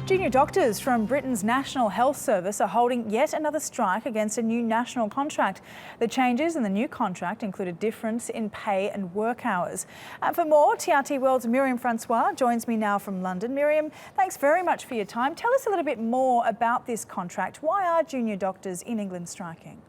Junior doctors from Britain's National Health Service are holding yet another strike against a new national contract. The changes in the new contract include a difference in pay and work hours. And for more, TRT World's Myriam Francois joins me now from London. Myriam, thanks very much for your time. Tell us a little bit more about this contract. Why are junior doctors in England striking?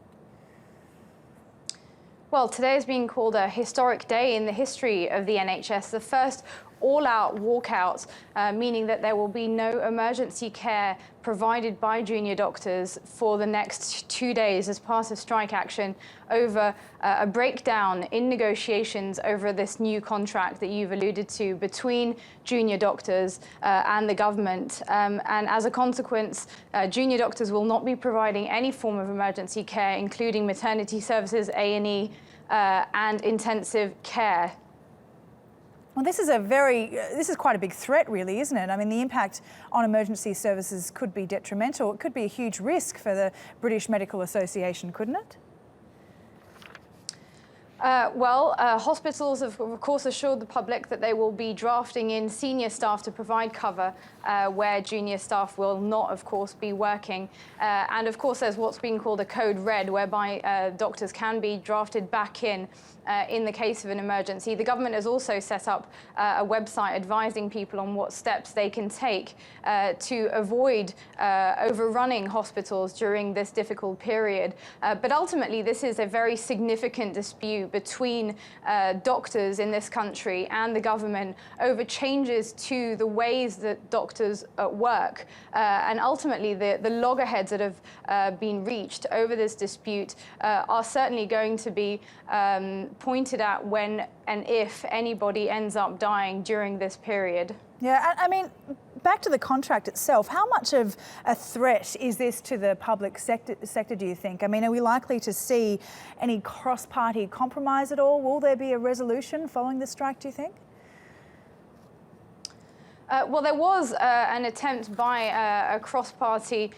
Well, today is being called a historic day in the history of the NHS, the first all-out walkout, meaning that there will be no emergency care provided by junior doctors for the next 2 days as part of strike action over a breakdown in negotiations over this new contract that you've alluded to between junior doctors and the government. And as a consequence, junior doctors will not be providing any form of emergency care, including maternity services, A&E, and intensive care. Well, this is quite a big threat, really, isn't it? I mean, the impact on emergency services could be detrimental. It could be a huge risk for the British Medical Association, couldn't it? Hospitals have, of course, assured the public that they will be drafting in senior staff to provide cover where junior staff will not, of course, be working. And, of course, there's what's being called a code red, whereby doctors can be drafted back in the case of an emergency. The government has also set up a website advising people on what steps they can take to avoid overrunning hospitals during this difficult period. But ultimately, this is a very significant dispute between doctors in this country and the government over changes to the ways that doctors work. And ultimately, the loggerheads that have been reached over this dispute are certainly going to be pointed at when and if anybody ends up dying during this period. Yeah, I mean, back to the contract itself, how much of a threat is this to the public sector, do you think? I mean, are we likely to see any cross-party compromise at all? Will there be a resolution following the strike, do you think? Well, there was an attempt by a cross-party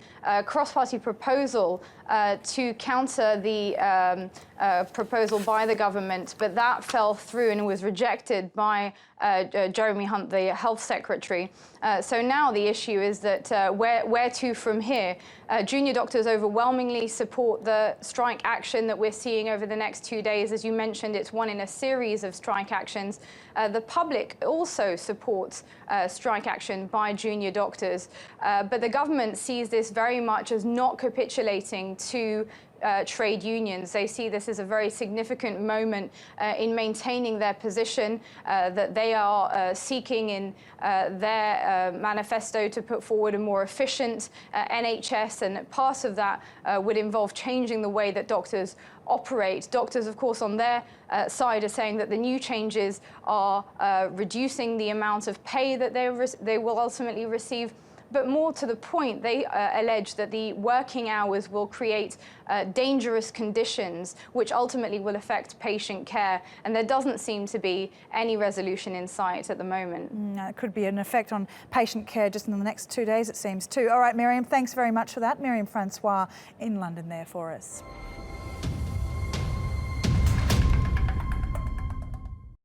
proposal to counter the proposal by the government, but that fell through and was rejected by Jeremy Hunt, the Health Secretary. So now the issue is that where to from here? Junior doctors overwhelmingly support the strike action that we're seeing over the next 2 days. As you mentioned, it's one in a series of strike actions. The public also supports strike action by junior doctors, but the government sees this very much as not capitulating to trade unions. They see this as a very significant moment in maintaining their position that they are seeking in their manifesto to put forward a more efficient NHS, and part of that would involve changing the way that doctors operate. Doctors, of course, on their side are saying that the new changes are reducing the amount of pay that they will ultimately receive. But more to the point, they allege that the working hours will create dangerous conditions, which ultimately will affect patient care. And there doesn't seem to be any resolution in sight at the moment. It could be an effect on patient care just in the next 2 days, it seems too. All right, Myriam, thanks very much for that. Myriam Francois in London there for us.